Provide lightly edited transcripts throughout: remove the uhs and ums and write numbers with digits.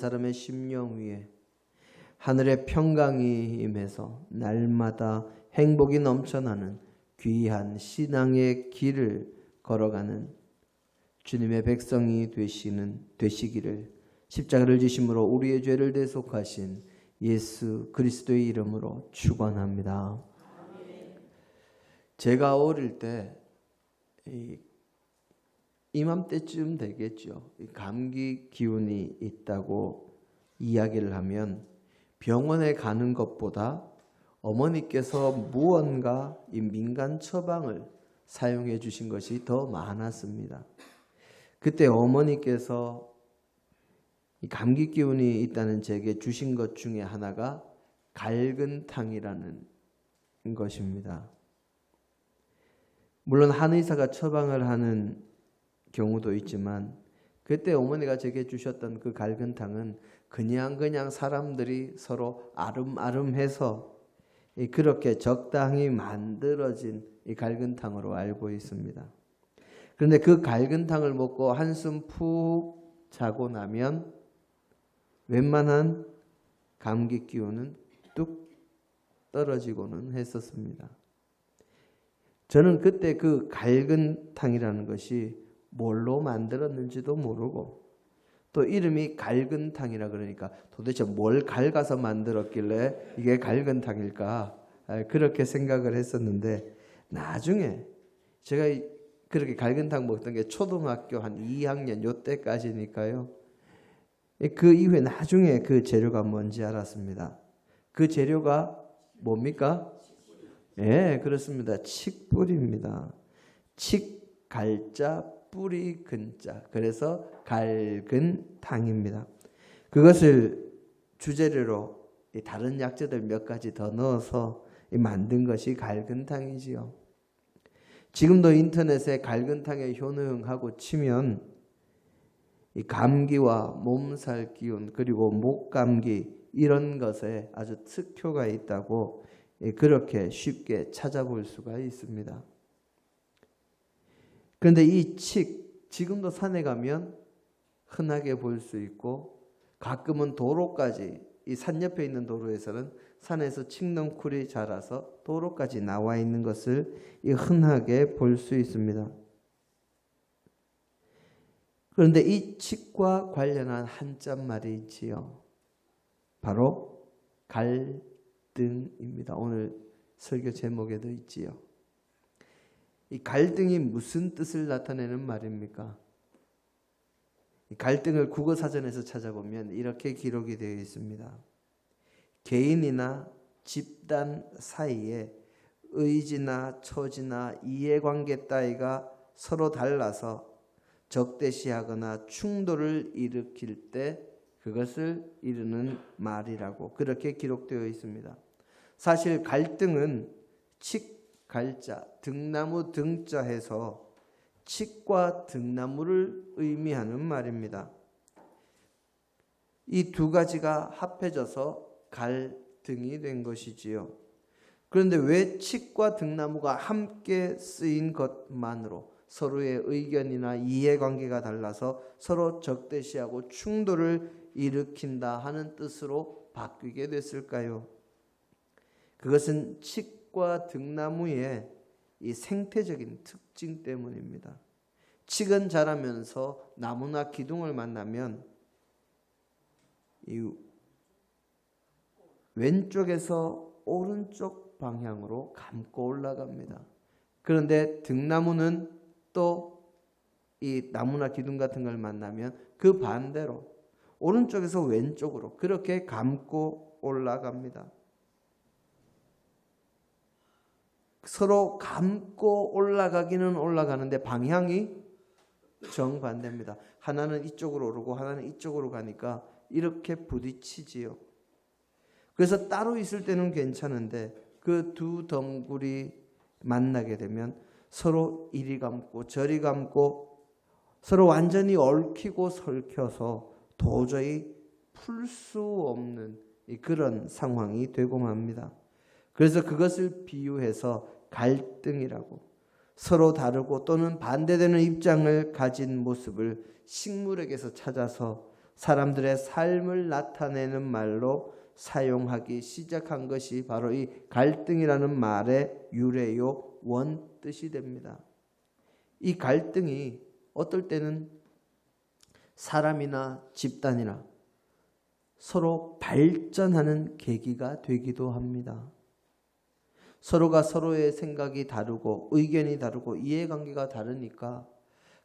사람의 심령 위에 하늘의 평강이 임해서 날마다 행복이 넘쳐나는 귀한 신앙의 길을 걸어가는 주님의 백성이 되시기를 십자가를 지심으로 우리의 죄를 대속하신 예수 그리스도의 이름으로 축원합니다. 제가 어릴 때 이맘때쯤 되겠죠. 감기 기운이 있다고 이야기를 하면 병원에 가는 것보다 어머니께서 무언가 이 민간 처방을 사용해 주신 것이 더 많았습니다. 그때 어머니께서 이 감기 기운이 있다는 제게 주신 것 중에 하나가 갈근탕이라는 것입니다. 물론 한의사가 처방을 하는 경우도 있지만 그때 어머니가 제게 주셨던 그 갈근탕은 그냥 사람들이 서로 아름아름해서 그렇게 적당히 만들어진 이 갈근탕으로 알고 있습니다. 그런데 그 갈근탕을 먹고 한숨 푹 자고 나면 웬만한 감기 기운은 뚝 떨어지고는 했었습니다. 저는 그때 그 갈근탕이라는 것이 뭘로 만들었는지도 모르고 또 이름이 갈근탕이라 그러니까 도대체 뭘 갈가서 만들었길래 이게 갈근탕일까 그렇게 생각을 했었는데 나중에 제가 그렇게 갈근탕 먹던 게 초등학교 한 2학년 요때까지니까요. 그 이후에 나중에 그 재료가 뭔지 알았습니다. 그 재료가 뭡니까? 예, 그렇습니다. 칡뿌리입니다. 칡, 갈자, 뿌리, 근자. 그래서 갈근탕입니다. 그것을 주재료로 다른 약재들 몇 가지 더 넣어서 만든 것이 갈근탕이지요. 지금도 인터넷에 갈근탕의 효능하고 치면 이 감기와 몸살 기운 그리고 목감기 이런 것에 아주 특효가 있다고 그렇게 쉽게 찾아볼 수가 있습니다. 그런데 이 칡 지금도 산에 가면 흔하게 볼 수 있고 가끔은 도로까지 이 산 옆에 있는 도로에서는 산에서 칡넝쿨이 자라서 도로까지 나와 있는 것을 흔하게 볼 수 있습니다. 그런데 이 칡과 관련한 한자말이 있지요. 바로 갈등입니다. 오늘 설교 제목에도 있지요. 이 갈등이 무슨 뜻을 나타내는 말입니까? 이 갈등을 국어사전에서 찾아보면 이렇게 기록이 되어 있습니다. 개인이나 집단 사이에 의지나 처지나 이해관계 따위가 서로 달라서 적대시하거나 충돌을 일으킬 때 그것을 이르는 말이라고 그렇게 기록되어 있습니다. 사실 갈등은 칡, 갈자, 등나무 등자 해서 칡과 등나무를 의미하는 말입니다. 이 두 가지가 합해져서 갈등이 된 것이지요. 그런데 왜 칡과 등나무가 함께 쓰인 것만으로 서로의 의견이나 이해관계가 달라서 서로 적대시하고 충돌을 일으킨다 하는 뜻으로 바뀌게 됐을까요? 그것은 칡과 등나무의 이 생태적인 특징 때문입니다. 칡은 자라면서 나무나 기둥을 만나면 이 왼쪽에서 오른쪽 방향으로 감고 올라갑니다. 그런데 등나무는 또 이 나무나 기둥 같은 걸 만나면 그 반대로 오른쪽에서 왼쪽으로 그렇게 감고 올라갑니다. 서로 감고 올라가기는 올라가는데 방향이 정반대입니다. 하나는 이쪽으로 오르고 하나는 이쪽으로 가니까 이렇게 부딪히지요. 그래서 따로 있을 때는 괜찮은데 그 두 덩굴이 만나게 되면 서로 이리 감고 저리 감고 서로 완전히 얽히고 설켜서 도저히 풀 수 없는 그런 상황이 되고 맙니다. 그래서 그것을 비유해서 갈등이라고 서로 다르고 또는 반대되는 입장을 가진 모습을 식물에게서 찾아서 사람들의 삶을 나타내는 말로 사용하기 시작한 것이 바로 이 갈등이라는 말의 유래요 원뜻이 됩니다. 이 갈등이 어떨 때는 사람이나 집단이나 서로 발전하는 계기가 되기도 합니다. 서로가 서로의 생각이 다르고 의견이 다르고 이해관계가 다르니까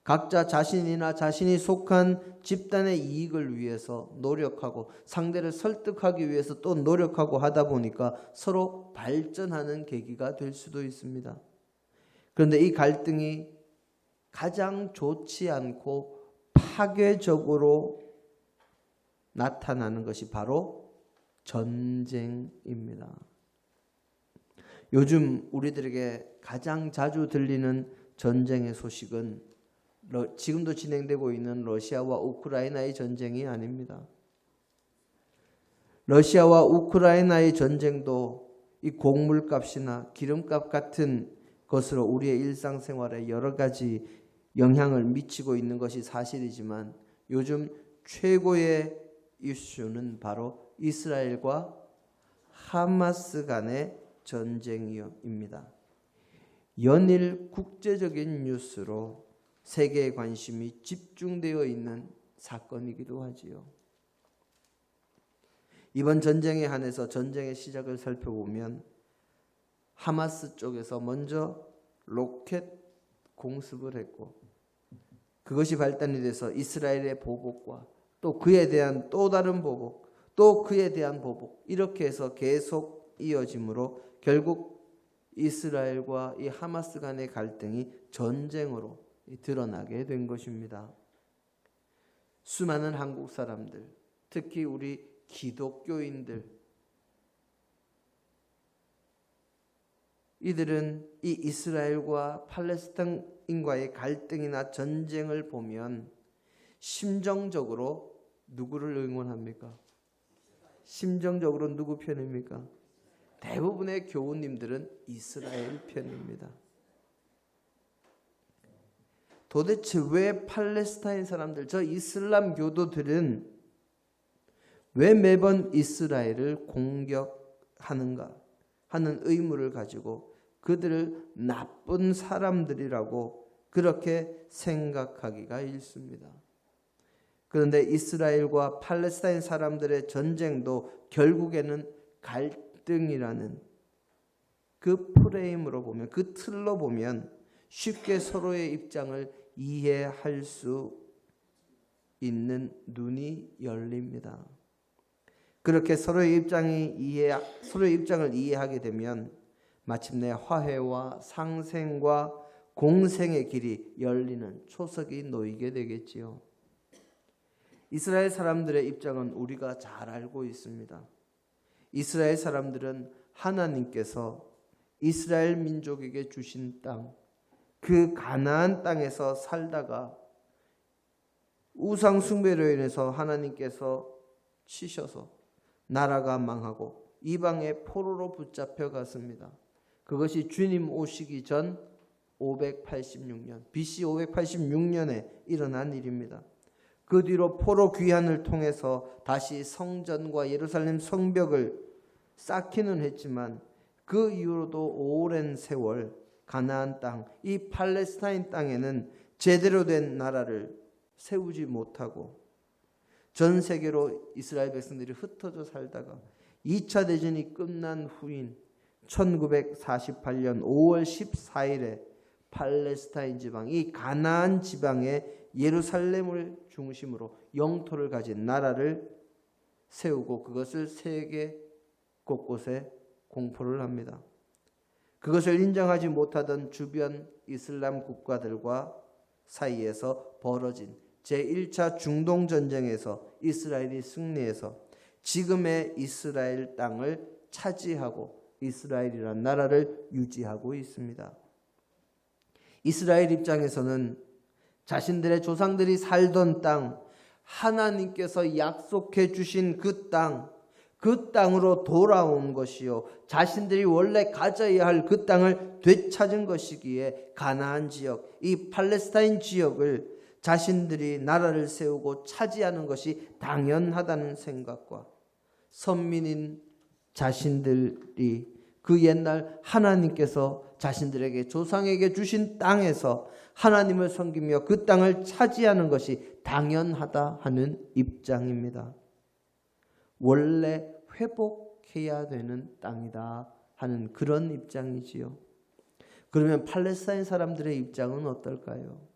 각자 자신이나 자신이 속한 집단의 이익을 위해서 노력하고 상대를 설득하기 위해서 또 노력하고 하다 보니까 서로 발전하는 계기가 될 수도 있습니다. 그런데 이 갈등이 가장 좋지 않고 파괴적으로 나타나는 것이 바로 전쟁입니다. 요즘 우리들에게 가장 자주 들리는 전쟁의 소식은 지금도 진행되고 있는 러시아와 우크라이나의 전쟁이 아닙니다. 러시아와 우크라이나의 전쟁도 이 곡물값이나 기름값 같은 것으로 우리의 일상생활에 여러 가지 영향을 미치고 있는 것이 사실이지만 요즘 최고의 이슈는 바로 이스라엘과 하마스 간의 전쟁입니다. 연일 국제적인 뉴스로 세계의 관심이 집중되어 있는 사건이기도 하지요. 이번 전쟁에 한해서 전쟁의 시작을 살펴보면 하마스 쪽에서 먼저 로켓 공습을 했고 그것이 발단이 돼서 이스라엘의 보복과 또 그에 대한 또 다른 보복, 또 그에 대한 보복 이렇게 해서 계속 이어짐으로 결국 이스라엘과 이 하마스 간의 갈등이 전쟁으로 드러나게 된 것입니다. 수많은 한국 사람들, 특히 우리 기독교인들, 이들은 이 이스라엘과 팔레스타인과의 갈등이나 전쟁을 보면 심정적으로 누구를 응원합니까? 심정적으로 누구 편입니까? 대부분의 교우님들은 이스라엘 편입니다. 도대체 왜 팔레스타인 사람들, 저 이슬람 교도들은 왜 매번 이스라엘을 공격하는가 하는 의문을 가지고 그들을 나쁜 사람들이라고 그렇게 생각하기가 일쑤입니다. 그런데 이스라엘과 팔레스타인 사람들의 전쟁도 결국에는 갈등이라는 그 프레임으로 보면, 그 틀로 보면 쉽게 서로의 입장을 이해할 수 있는 눈이 열립니다. 그렇게 서로의 입장을 이해하게 되면 마침내 화해와 상생과 공생의 길이 열리는 초석이 놓이게 되겠지요. 이스라엘 사람들의 입장은 우리가 잘 알고 있습니다. 이스라엘 사람들은 하나님께서 이스라엘 민족에게 주신 땅, 그 가나안 땅에서 살다가 우상 숭배로 인해서 하나님께서 치셔서 나라가 망하고 이방의 포로로 붙잡혀 갔습니다. 그것이 주님 오시기 전 586년, BC 586년에 일어난 일입니다. 그 뒤로 포로 귀환을 통해서 다시 성전과 예루살렘 성벽을 쌓기는 했지만 그 이후로도 오랜 세월 가나안 땅, 이 팔레스타인 땅에는 제대로 된 나라를 세우지 못하고 전 세계로 이스라엘 백성들이 흩어져 살다가 2차 대전이 끝난 후인 1948년 5월 14일에 팔레스타인 지방, 이 가나안 지방의 예루살렘을 중심으로 영토를 가진 나라를 세우고 그것을 세계 곳곳에 공포를 합니다. 그것을 인정하지 못하던 주변 이슬람 국가들과 사이에서 벌어진 제1차 중동전쟁에서 이스라엘이 승리해서 지금의 이스라엘 땅을 차지하고 이스라엘이라는 나라를 유지하고 있습니다. 이스라엘 입장에서는 자신들의 조상들이 살던 땅, 하나님께서 약속해 주신 그 땅으로 돌아온 것이요, 자신들이 원래 가져야 할 그 땅을 되찾은 것이기에 가나안 지역, 이 팔레스타인 지역을 자신들이 나라를 세우고 차지하는 것이 당연하다는 생각과 선민인 자신들이 그 옛날 하나님께서 자신들에게 조상에게 주신 땅에서 하나님을 섬기며 그 땅을 차지하는 것이 당연하다 하는 입장입니다. 원래 회복해야 되는 땅이다 하는 그런 입장이지요. 그러면 팔레스타인 사람들의 입장은 어떨까요?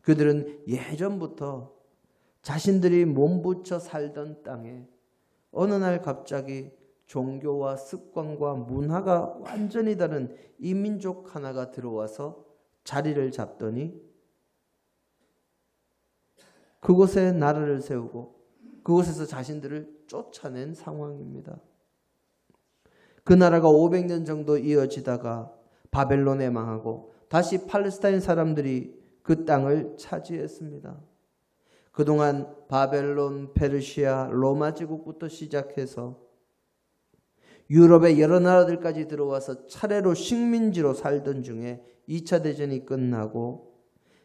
그들은 예전부터 자신들이 몸부쳐 살던 땅에 어느 날 갑자기 종교와 습관과 문화가 완전히 다른 이민족 하나가 들어와서 자리를 잡더니 그곳에 나라를 세우고 그곳에서 자신들을 쫓아낸 상황입니다. 그 나라가 500년 정도 이어지다가 바벨론에 망하고 다시 팔레스타인 사람들이 그 땅을 차지했습니다. 그동안 바벨론, 페르시아, 로마 제국부터 시작해서 유럽의 여러 나라들까지 들어와서 차례로 식민지로 살던 중에 2차 대전이 끝나고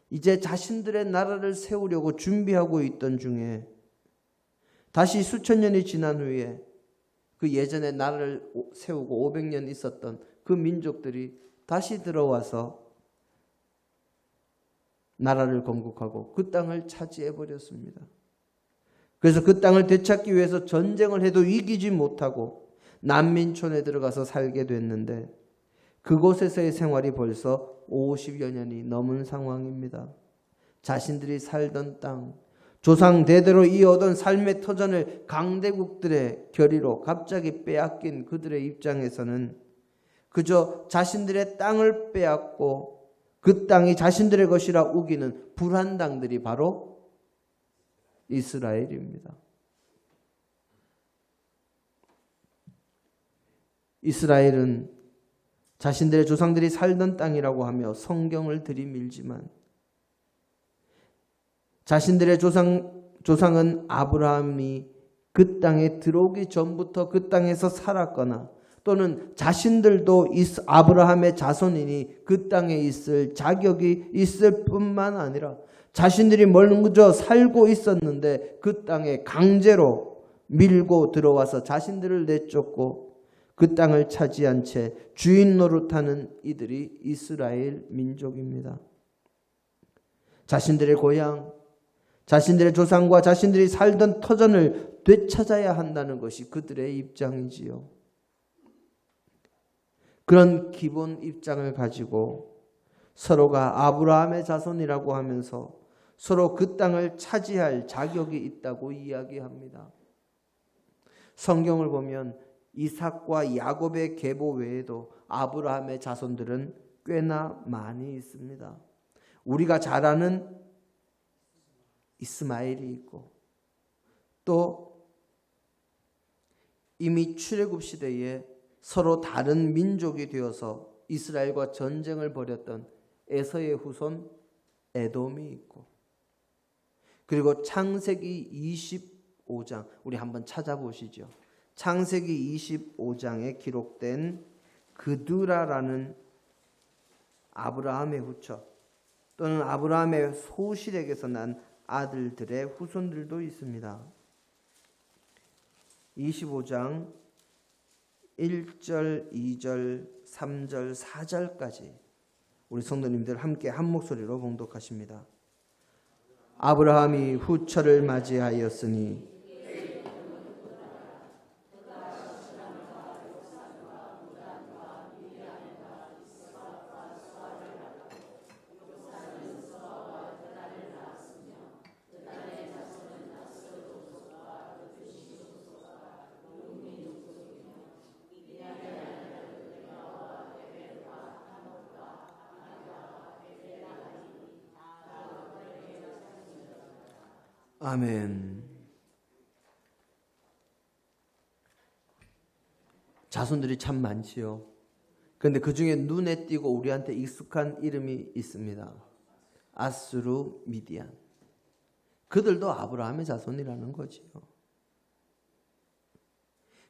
이제 자신들의 나라를 세우려고 준비하고 있던 중에 다시 수천 년이 지난 후에 그 예전에 나라를 세우고 500년 있었던 그 민족들이 다시 들어와서 나라를 건국하고 그 땅을 차지해버렸습니다. 그래서 그 땅을 되찾기 위해서 전쟁을 해도 이기지 못하고 난민촌에 들어가서 살게 됐는데 그곳에서의 생활이 벌써 50여 년이 넘은 상황입니다. 자신들이 살던 땅, 조상 대대로 이어오던 삶의 터전을 강대국들의 결의로 갑자기 빼앗긴 그들의 입장에서는 그저 자신들의 땅을 빼앗고 그 땅이 자신들의 것이라 우기는 불안당들이 바로 이스라엘입니다. 이스라엘은 자신들의 조상들이 살던 땅이라고 하며 성경을 들이밀지만 자신들의 조상은 아브라함이 그 땅에 들어오기 전부터 그 땅에서 살았거나 또는 자신들도 아브라함의 자손이니 그 땅에 있을 자격이 있을 뿐만 아니라 자신들이 먼저 살고 있었는데 그 땅에 강제로 밀고 들어와서 자신들을 내쫓고 그 땅을 차지한 채 주인 노릇하는 이들이 이스라엘 민족입니다. 자신들의 고향, 자신들의 조상과 자신들이 살던 터전을 되찾아야 한다는 것이 그들의 입장이지요. 그런 기본 입장을 가지고 서로가 아브라함의 자손이라고 하면서 서로 그 땅을 차지할 자격이 있다고 이야기합니다. 성경을 보면 이삭과 야곱의 계보 외에도 아브라함의 자손들은 꽤나 많이 있습니다. 우리가 잘 아는 이스마엘이 있고 또 이미 출애굽 시대에 서로 다른 민족이 되어서 이스라엘과 전쟁을 벌였던 에서의 후손 에돔이 있고 그리고 창세기 25장 우리 한번 찾아보시죠. 창세기 25장에 기록된 그두라라는 아브라함의 후처 또는 아브라함의 소실에게서 난 아들들의 후손들도 있습니다. 25장 1절, 2절, 3절, 4절까지 우리 성도님들 함께 한 목소리로 봉독하십니다. 아브라함이 후처를 맞이하였으니 아멘. 자손들이 참 많지요. 그런데 그 중에 눈에 띄고 우리한테 익숙한 이름이 있습니다. 아수르, 미디안. 그들도 아브라함의 자손이라는 거지요.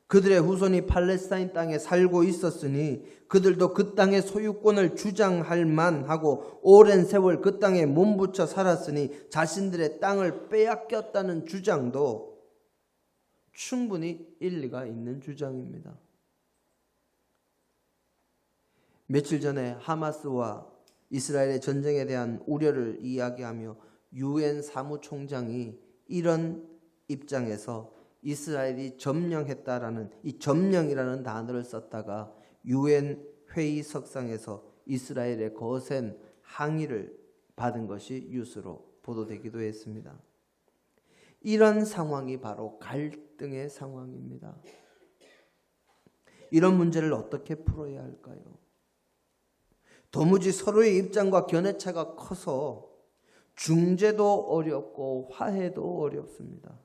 그들의 후손이 팔레스타인 땅에 살고 있었으니 그들도 그 땅의 소유권을 주장할 만하고 오랜 세월 그 땅에 몸붙여 살았으니 자신들의 땅을 빼앗겼다는 주장도 충분히 일리가 있는 주장입니다. 며칠 전에 하마스와 이스라엘의 전쟁에 대한 우려를 이야기하며 유엔 사무총장이 이런 입장에서 이스라엘이 점령했다라는 이 점령이라는 단어를 썼다가 유엔 회의석상에서 이스라엘의 거센 항의를 받은 것이 뉴스로 보도되기도 했습니다. 이런 상황이 바로 갈등의 상황입니다. 이런 문제를 어떻게 풀어야 할까요? 도무지 서로의 입장과 견해차가 커서 중재도 어렵고 화해도 어렵습니다.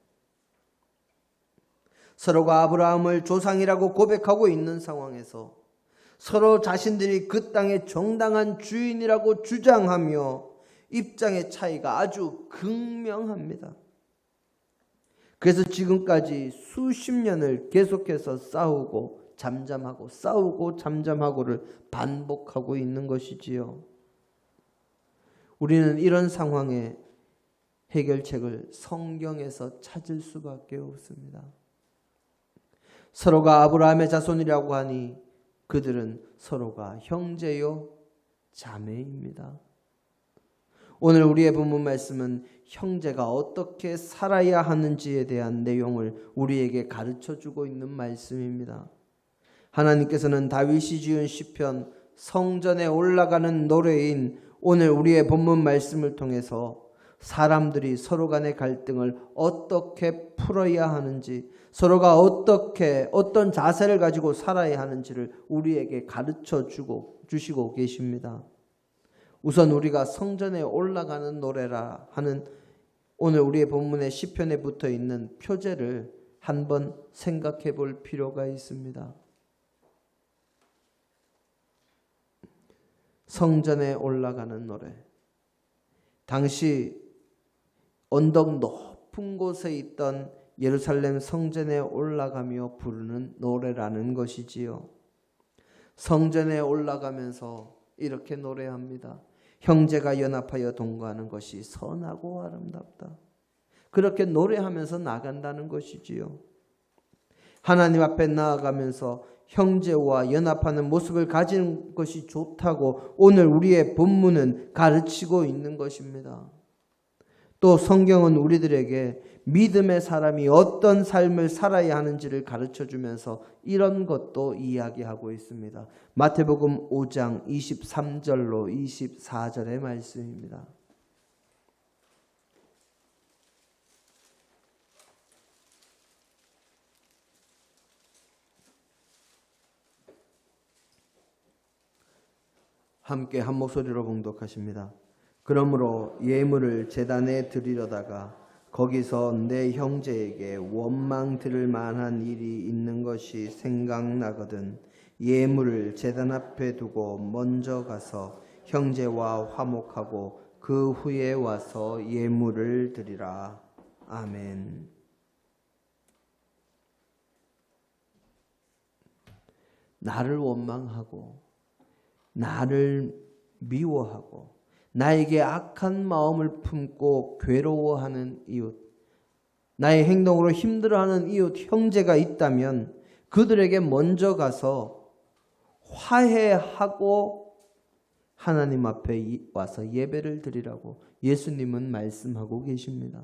서로가 아브라함을 조상이라고 고백하고 있는 상황에서 서로 자신들이 그 땅의 정당한 주인이라고 주장하며 입장의 차이가 아주 극명합니다. 그래서 지금까지 수십 년을 계속해서 싸우고 잠잠하고 싸우고 잠잠하고를 반복하고 있는 것이지요. 우리는 이런 상황에 해결책을 성경에서 찾을 수밖에 없습니다. 서로가 아브라함의 자손이라고 하니 그들은 서로가 형제요 자매입니다. 오늘 우리의 본문 말씀은 형제가 어떻게 살아야 하는지에 대한 내용을 우리에게 가르쳐주고 있는 말씀입니다. 하나님께서는 다윗이 지은 시편 성전에 올라가는 노래인 오늘 우리의 본문 말씀을 통해서 사람들이 서로 간의 갈등을 어떻게 풀어야 하는지, 서로가 어떤 자세를 가지고 살아야 하는지를 우리에게 가르쳐 주시고 계십니다. 우선 우리가 성전에 올라가는 노래라 하는 오늘 우리의 본문의 시편에 붙어 있는 표제를 한번 생각해 볼 필요가 있습니다. 성전에 올라가는 노래. 당시 언덕 높은 곳에 있던 예루살렘 성전에 올라가며 부르는 노래라는 것이지요. 성전에 올라가면서 이렇게 노래합니다. 형제가 연합하여 동거하는 것이 선하고 아름답다. 그렇게 노래하면서 나간다는 것이지요. 하나님 앞에 나아가면서 형제와 연합하는 모습을 가진 것이 좋다고 오늘 우리의 본문은 가르치고 있는 것입니다. 또 성경은 우리들에게 믿음의 사람이 어떤 삶을 살아야 하는지를 가르쳐주면서 이런 것도 이야기하고 있습니다. 마태복음 5장 23절로 24절의 말씀입니다. 함께 한 목소리로 봉독하십니다. 그러므로 예물을 제단에 드리려다가 거기서 내 형제에게 원망 들을 만한 일이 있는 것이 생각나거든 예물을 제단 앞에 두고 먼저 가서 형제와 화목하고 그 후에 와서 예물을 드리라. 아멘. 나를 원망하고 나를 미워하고 나에게 악한 마음을 품고 괴로워하는 이웃, 나의 행동으로 힘들어하는 이웃 형제가 있다면 그들에게 먼저 가서 화해하고 하나님 앞에 와서 예배를 드리라고 예수님은 말씀하고 계십니다.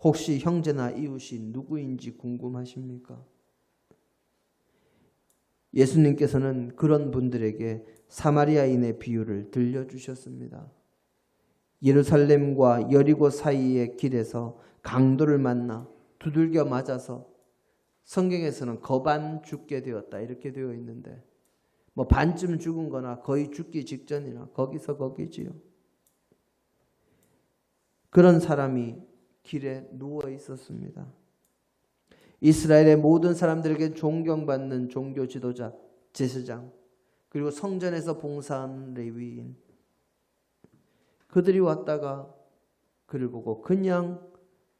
혹시 형제나 이웃이 누구인지 궁금하십니까? 예수님께서는 그런 분들에게 사마리아인의 비유를 들려주셨습니다. 예루살렘과 여리고 사이의 길에서 강도를 만나 두들겨 맞아서 성경에서는 거반 죽게 되었다 이렇게 되어 있는데 뭐 반쯤 죽은 거나 거의 죽기 직전이나 거기서 거기지요. 그런 사람이 길에 누워 있었습니다. 이스라엘의 모든 사람들에게 존경받는 종교 지도자, 제사장, 그리고 성전에서 봉사한 레위인, 그들이 왔다가 그를 보고 그냥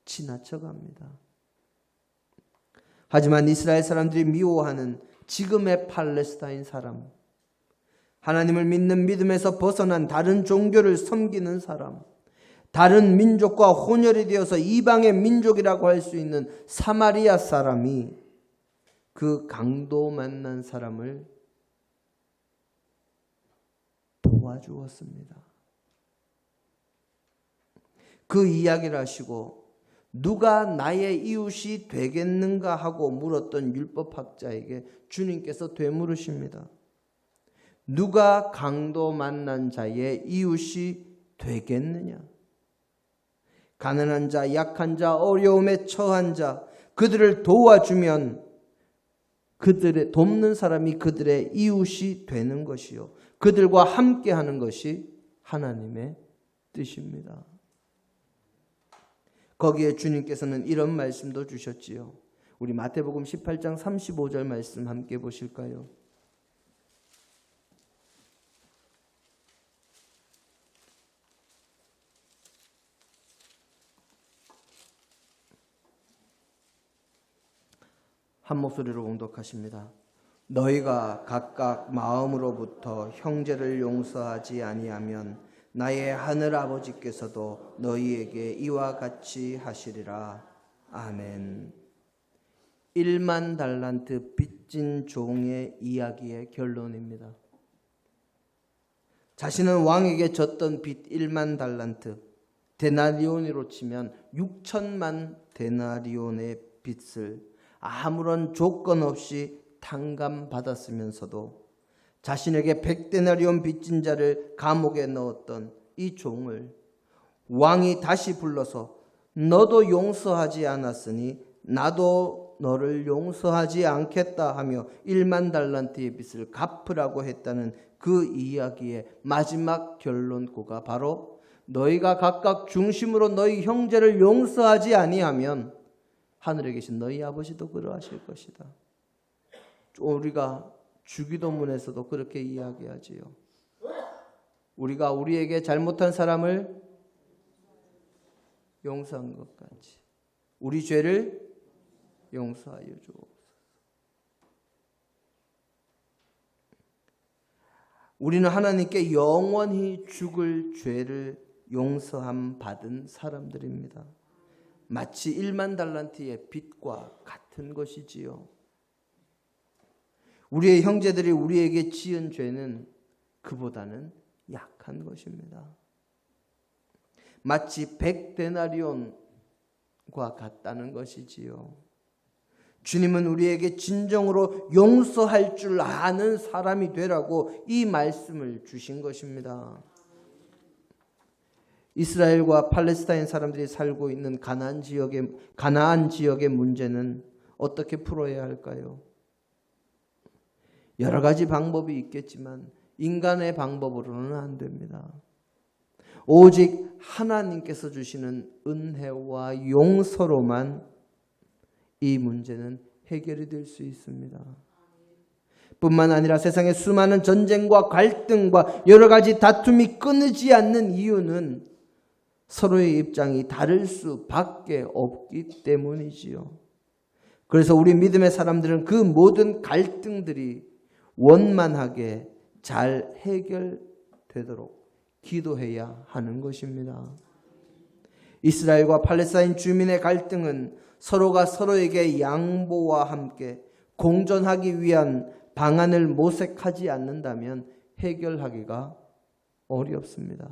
지나쳐갑니다. 하지만 이스라엘 사람들이 미워하는 지금의 팔레스타인 사람, 하나님을 믿는 믿음에서 벗어난 다른 종교를 섬기는 사람, 다른 민족과 혼혈이 되어서 이방의 민족이라고 할 수 있는 사마리아 사람이 그 강도 만난 사람을 도와주었습니다. 그 이야기를 하시고 누가 나의 이웃이 되겠는가 하고 물었던 율법학자에게 주님께서 되물으십니다. 누가 강도 만난 자의 이웃이 되겠느냐? 가난한 자, 약한 자, 어려움에 처한 자, 그들을 도와주면 돕는 사람이 그들의 이웃이 되는 것이요, 그들과 함께하는 것이 하나님의 뜻입니다. 거기에 주님께서는 이런 말씀도 주셨지요. 우리 마태복음 18장 35절 말씀 함께 보실까요? 한 목소리로 봉독하십니다. 너희가 각각 마음으로부터 형제를 용서하지 아니하면 나의 하늘 아버지께서도 너희에게 이와 같이 하시리라. 아멘. 1만 달란트 빚진 종의 이야기의 결론입니다. 자신은 왕에게 졌던 빚 1만 달란트, 데나리온으로 치면 6천만 데나리온의 빚을 아무런 조건 없이 탕감받았으면서도 자신에게 100데나리온 빚진 자를 감옥에 넣었던 이 종을 왕이 다시 불러서 너도 용서하지 않았으니 나도 너를 용서하지 않겠다 하며 1만 달란트의 빚을 갚으라고 했다는 그 이야기의 마지막 결론구가 바로 너희가 각각 중심으로 너희 형제를 용서하지 아니하면 하늘에 계신 너희 아버지도 그러하실 것이다. 우리가 주기도문에서도 그렇게 이야기하지요. 우리가 우리에게 잘못한 사람을 용서한 것 같이 우리 죄를 용서하여 주옵소서. 우리는 하나님께 영원히 죽을 죄를 용서함 받은 사람들입니다. 마치 1만 달란트의 빚과 같은 것이지요. 우리의 형제들이 우리에게 지은 죄는 그보다는 약한 것입니다. 마치 100데나리온과 같다는 것이지요. 주님은 우리에게 진정으로 용서할 줄 아는 사람이 되라고 이 말씀을 주신 것입니다. 이스라엘과 팔레스타인 사람들이 살고 있는 가나안 지역의 문제는 어떻게 풀어야 할까요? 여러 가지 방법이 있겠지만 인간의 방법으로는 안 됩니다. 오직 하나님께서 주시는 은혜와 용서로만 이 문제는 해결이 될 수 있습니다. 뿐만 아니라 세상의 수많은 전쟁과 갈등과 여러 가지 다툼이 끊이지 않는 이유는 서로의 입장이 다를 수밖에 없기 때문이지요. 그래서 우리 믿음의 사람들은 그 모든 갈등들이 원만하게 잘 해결되도록 기도해야 하는 것입니다. 이스라엘과 팔레스타인 주민의 갈등은 서로가 서로에게 양보와 함께 공존하기 위한 방안을 모색하지 않는다면 해결하기가 어렵습니다.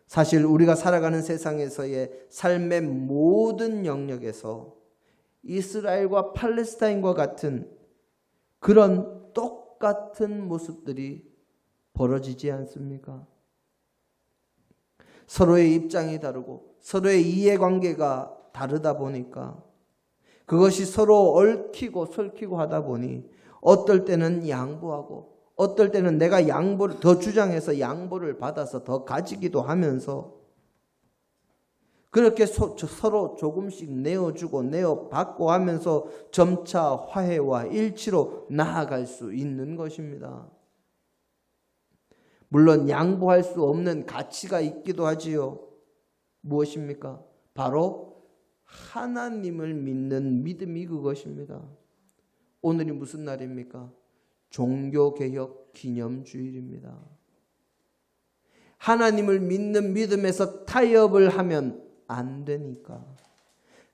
사실 우리가 살아가는 세상에서의 삶의 모든 영역에서 이스라엘과 팔레스타인과 같은 그런 똑같은 모습들이 벌어지지 않습니까? 서로의 입장이 다르고 서로의 이해관계가 다르다 보니까 그것이 서로 얽히고 설키고 하다 보니 어떨 때는 양보하고 어떨 때는 내가 양보를 더 주장해서 양보를 받아서 더 가지기도 하면서 그렇게 서로 조금씩 내어주고 내어받고 하면서 점차 화해와 일치로 나아갈 수 있는 것입니다. 물론 양보할 수 없는 가치가 있기도 하지요. 무엇입니까? 바로 하나님을 믿는 믿음이 그것입니다. 오늘이 무슨 날입니까? 종교개혁 기념주일입니다. 하나님을 믿는 믿음에서 타협을 하면 안 되니까,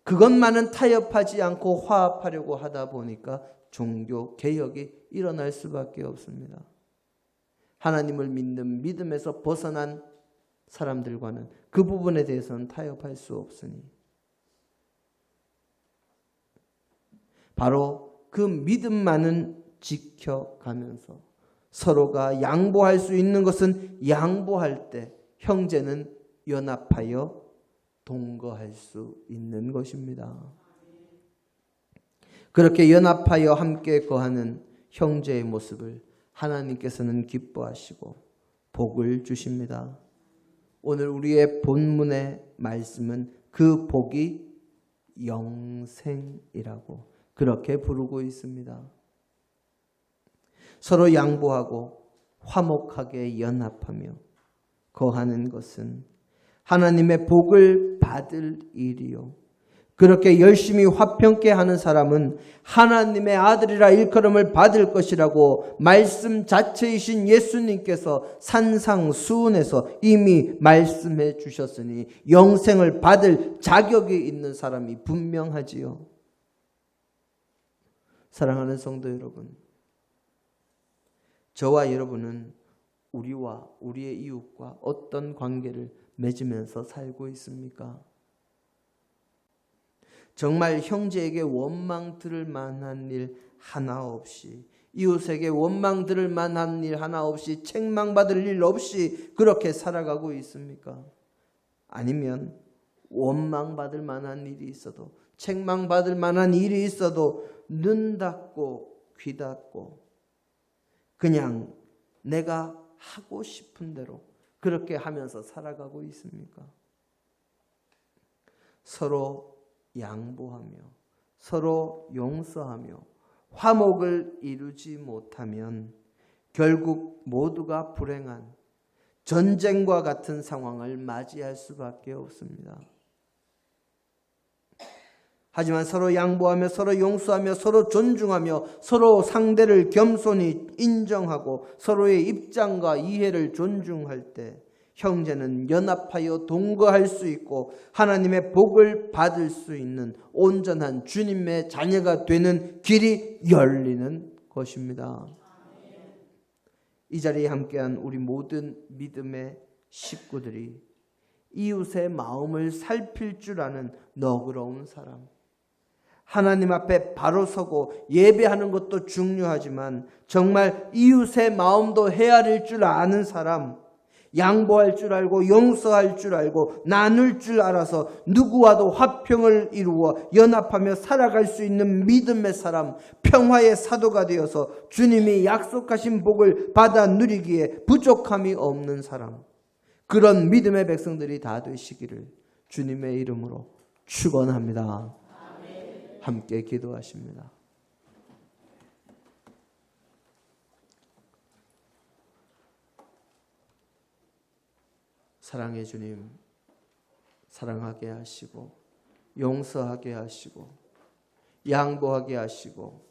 그것만은 타협하지 않고 화합하려고 하다 보니까 종교개혁이 일어날 수밖에 없습니다. 하나님을 믿는 믿음에서 벗어난 사람들과는 그 부분에 대해서는 타협할 수 없으니, 바로 그 믿음만은 지켜가면서 서로가 양보할 수 있는 것은 양보할 때 형제는 연합하여 동거할 수 있는 것입니다. 그렇게 연합하여 함께 거하는 형제의 모습을 하나님께서는 기뻐하시고 복을 주십니다. 오늘 우리의 본문의 말씀은 그 복이 영생이라고 그렇게 부르고 있습니다. 서로 양보하고 화목하게 연합하며 거하는 것은 하나님의 복을 받을 일이요, 그렇게 열심히 화평케 하는 사람은 하나님의 아들이라 일컬음을 받을 것이라고 말씀 자체이신 예수님께서 산상수훈에서 이미 말씀해 주셨으니 영생을 받을 자격이 있는 사람이 분명하지요. 사랑하는 성도 여러분, 저와 여러분은 우리와 우리의 이웃과 어떤 관계를 맺으면서 살고 있습니까? 정말 형제에게 원망 들을 만한 일 하나 없이, 이웃에게 원망 들을 만한 일 하나 없이, 책망받을 일 없이 그렇게 살아가고 있습니까? 아니면 원망받을 만한 일이 있어도, 책망받을 만한 일이 있어도 눈 닫고 귀 닫고 그냥 내가 하고 싶은 대로 그렇게 하면서 살아가고 있습니까? 서로 양보하며 서로 용서하며 화목을 이루지 못하면 결국 모두가 불행한 전쟁과 같은 상황을 맞이할 수밖에 없습니다. 하지만 서로 양보하며 서로 용서하며 서로 존중하며 서로 상대를 겸손히 인정하고 서로의 입장과 이해를 존중할 때 형제는 연합하여 동거할 수 있고 하나님의 복을 받을 수 있는 온전한 주님의 자녀가 되는 길이 열리는 것입니다. 이 자리에 함께한 우리 모든 믿음의 식구들이 이웃의 마음을 살필 줄 아는 너그러운 사람, 하나님 앞에 바로 서고 예배하는 것도 중요하지만 정말 이웃의 마음도 헤아릴 줄 아는 사람, 양보할 줄 알고 용서할 줄 알고 나눌 줄 알아서 누구와도 화평을 이루어 연합하며 살아갈 수 있는 믿음의 사람, 평화의 사도가 되어서 주님이 약속하신 복을 받아 누리기에 부족함이 없는 사람, 그런 믿음의 백성들이 다 되시기를 주님의 이름으로 축원합니다. 함께 기도하십니다. 사랑의 주님, 사랑하게 하시고 용서하게 하시고 양보하게 하시고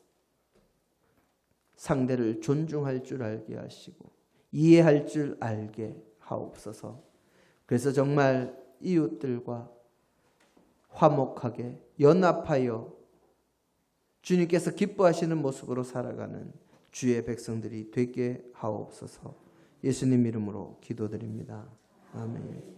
상대를 존중할 줄 알게 하시고 이해할 줄 알게 하옵소서. 그래서 정말 이웃들과 화목하게 연합하여 주님께서 기뻐하시는 모습으로 살아가는 주의 백성들이 되게 하옵소서. 예수님 이름으로 기도드립니다. 아멘.